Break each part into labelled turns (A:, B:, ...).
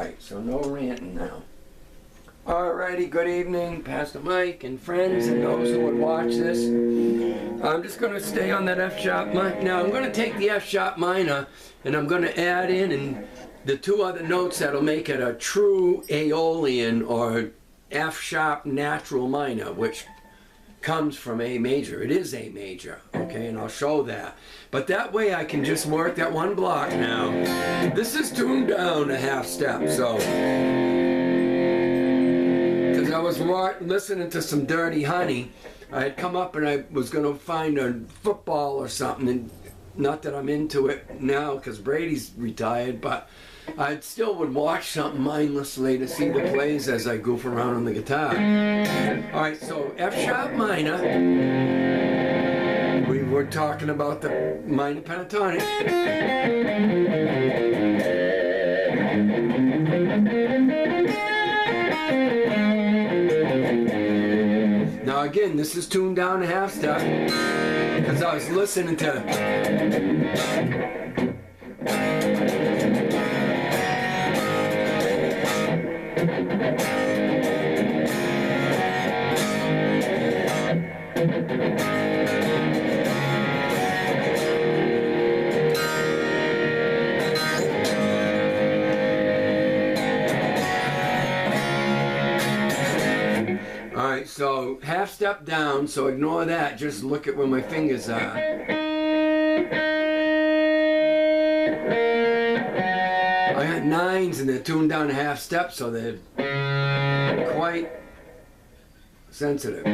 A: Alright, so no ranting now. Alrighty, good evening, Pastor Mike and friends and those who would watch this. I'm just going to stay on that F sharp minor. Now I'm going to take the F sharp minor and I'm going to add in the two other notes that'll make it a true Aeolian or F sharp natural minor, which comes from A major. It is A major, okay, and I'll show that. But that way I can just work that one block now. This is tuned down a half step, so because I was listening to some Dirty Honey, I had come up and I was going to find a football or something, and not that I'm into it now because Brady's retired, but I still would watch something mindlessly to see the plays as I goof around on the guitar. Alright, so F sharp minor. We were talking about the minor pentatonic. Now again, this is tuned down a half step because I was listening to Alright, so half step down, so ignore that, just look at where my fingers are. I got nines and they're tuned down a half step, so they're quite sensitive.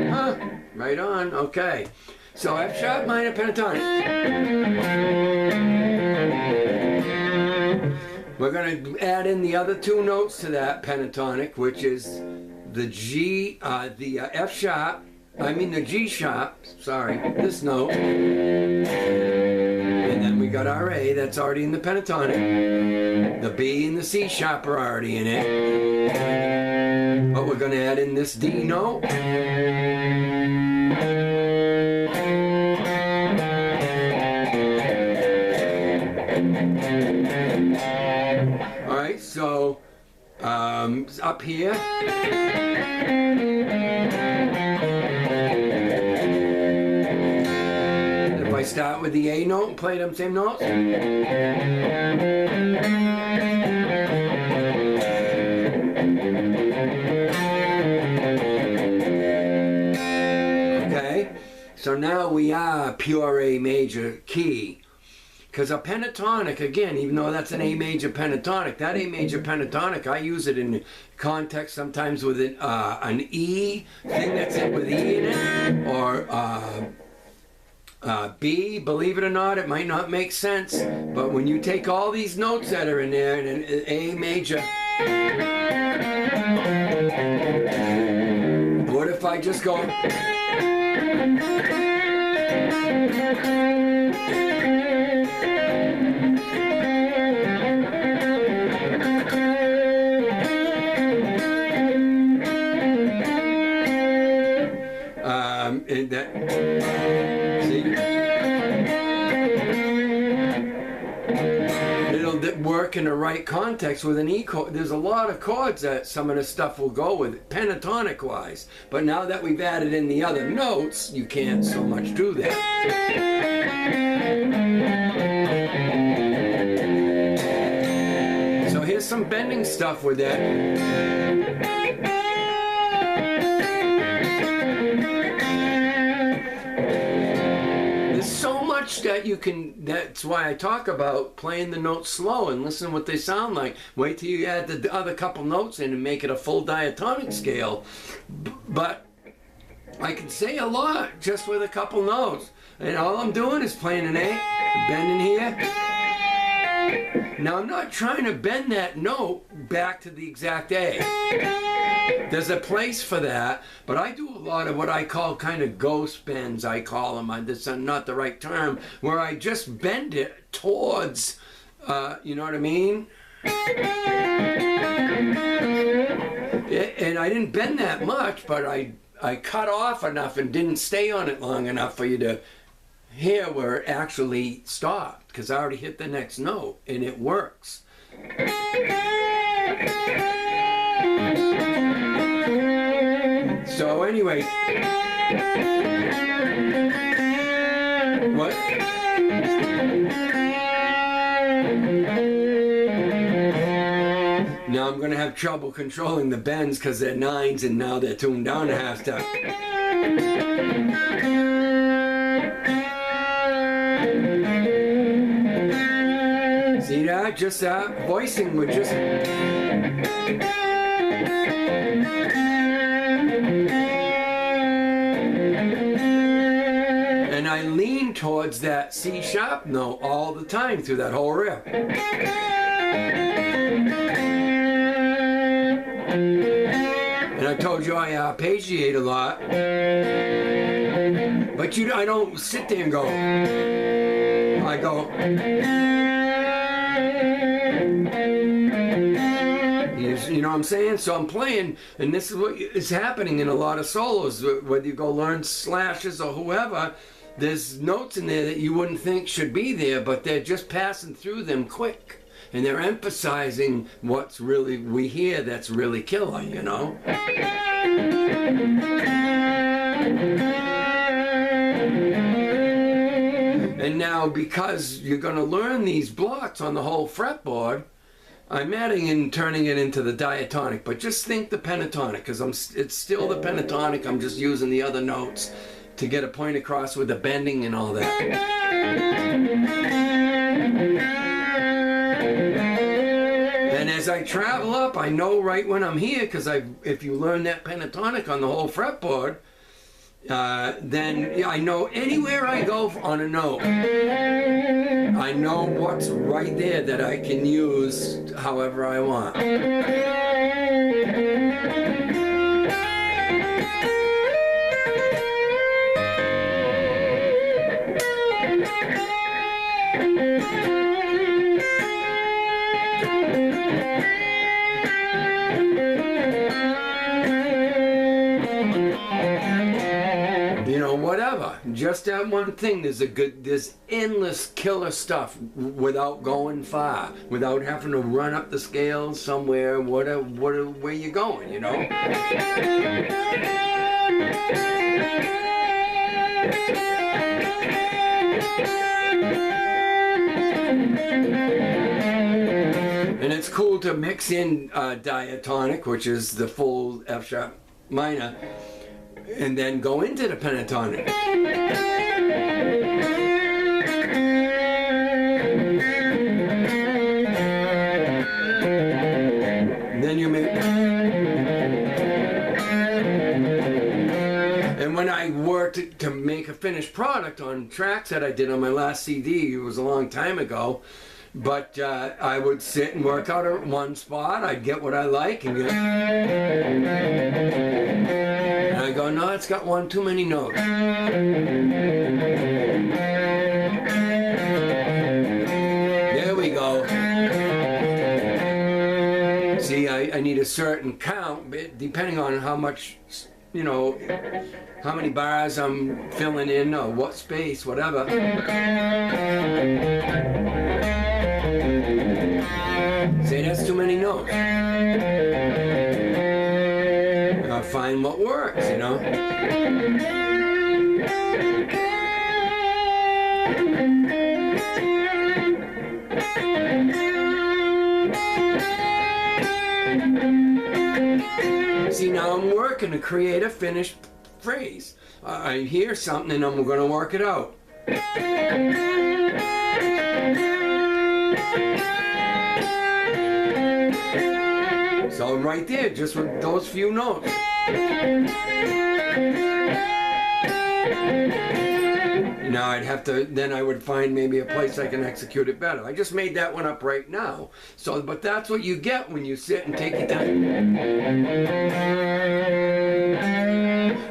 A: Huh, right on, okay. So F sharp minor pentatonic. We're going to add in the other two notes to that pentatonic, which is the G, the F sharp, the G sharp, sorry, this note. And then we got our A, that's already in the pentatonic. The B and the C sharp are already in it. But we're going to add in this D note. Alright, so up here, if I start with the A note and play them same notes, okay, so now we are pure A major key. Because a pentatonic, again, even though that's an A major pentatonic, that A major pentatonic, I use it in context sometimes with an E thing that's it with E in it, or B, believe it or not, it might not make sense, but when you take all these notes that are in there, and an A major, what if I just go... it'll work in the right context with an E chord. There's a lot of chords that some of the stuff will go with pentatonic wise, but now that we've added in the other notes, you can't so much do that. So here's some bending stuff with that. That you can, that's why I talk about playing the notes slow and listen what they sound like. Wait till you add the other couple notes in and make it a full diatonic scale. But I can say a lot just with a couple notes. And all I'm doing is playing an A, bending here. Now I'm not trying to bend that note back to the exact A. There's a place for that, but I do a lot of what I call kind of ghost bends, I call them. That's not the right term, where I just bend it towards, you know what I mean? And I didn't bend that much, but I cut off enough and didn't stay on it long enough for you to here where it actually stopped because I already hit the next note and it works. So anyway, what? Now I'm going to have trouble controlling the bends because they're nines and now they're tuned down to half step. See that? Just that voicing would just... And I lean towards that C sharp note all the time through that whole riff. And I told you I arpeggiate a lot. But I don't sit there and go. I go. You know what I'm saying? So I'm playing, and this is what is happening in a lot of solos. Whether you go learn slashes or whoever, there's notes in there that you wouldn't think should be there, but they're just passing through them quick. And they're emphasizing what's really, we hear that's really killer, you know? And now, because you're going to learn these blocks on the whole fretboard, I'm adding and turning it into the diatonic, but just think the pentatonic, because it's still the pentatonic. I'm just using the other notes to get a point across with the bending and all that. And as I travel up, I know right when I'm here, because if you learn that pentatonic on the whole fretboard, then I know anywhere I go on a note, I know what's right there that I can use however I want. Whatever, just that one thing. There's endless killer stuff without going far, without having to run up the scales somewhere. Where you going, you know? And it's cool to mix in diatonic, which is the full F sharp minor, and then go into the pentatonic. Then you make... And when I worked to make a finished product on tracks that I did on my last CD, it was a long time ago, but I would sit and work out at one spot. I'd get what I like and get... And I go, no, it's got one too many notes. There we go. See, I need a certain count, depending on how much, you know, how many bars I'm filling in or what space, whatever. See, that's too many notes. Find what works, you know. See, now I'm working to create a finished phrase. I hear something and I'm going to work it out. So right there, just with those few notes. Now I'd have to, then I would find maybe a place I can execute it better. I just made that one up right now. So, but that's what you get when you sit and take your time.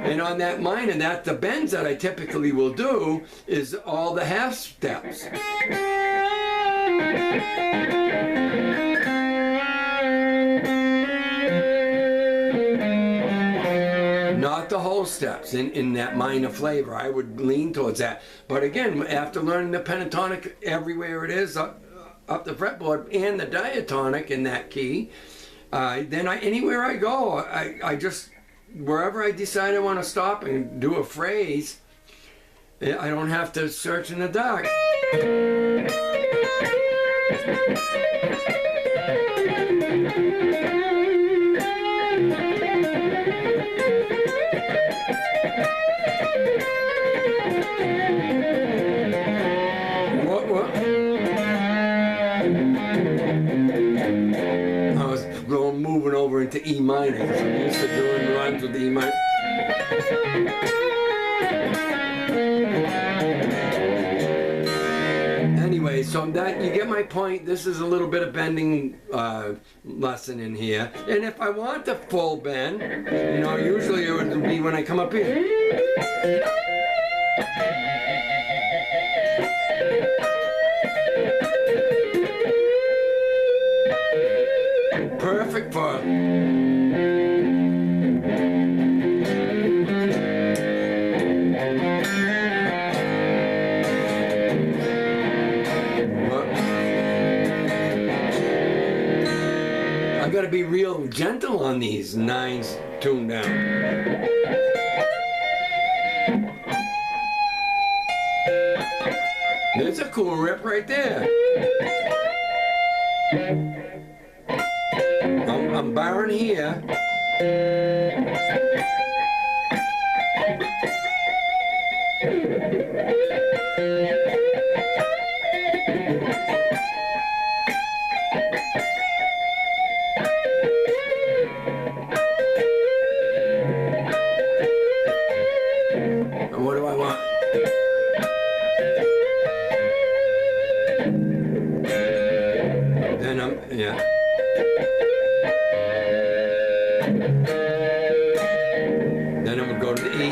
A: And on that minor, the bends that I typically will do is all the half steps. Not the whole whole steps in that minor flavor. I would lean towards that. But again, after learning the pentatonic everywhere it is up the fretboard and the diatonic in that key, then anywhere I go, I just, wherever I decide I want to stop and do a phrase, I don't have to search in the dark. What? I was moving over into E minor because I'm used to doing runs with E minor. Anyway, so that you get my point. This is a little bit of bending lesson in here. And if I want the full bend, you know, usually it would be when I come up here. Perfect for I gotta be real gentle on these nines tuned down. There's a cool rip right there. I'm barring here. What do I want? Then yeah. Then I would go to the E.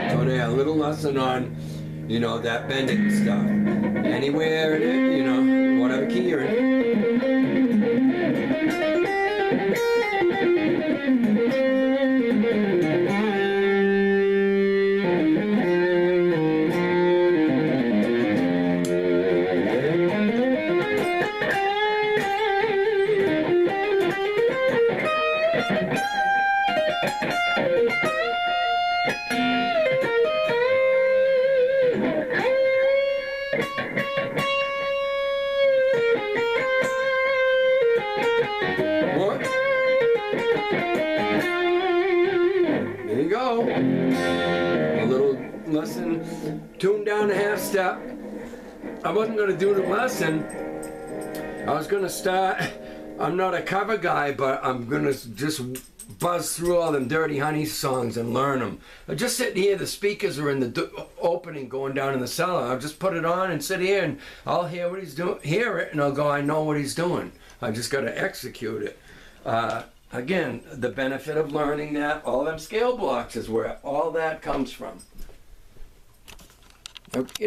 A: So there, a little lesson on, you know, that bending stuff. Anywhere, you know, whatever key you're in. What? There you go. A little lesson, tune down a half step. I wasn't going to do the lesson. I was going to start, I'm not a cover guy, but I'm going to just buzz through all them Dirty Honey songs and learn them. I just sit here, the speakers are in the opening going down in the cellar. I'll just put it on and sit here and I'll hear what he's doing, hear it, and I'll go, I know what he's doing. I just got to execute it. Again, the benefit of learning that all them scale blocks is where all that comes from. Okay.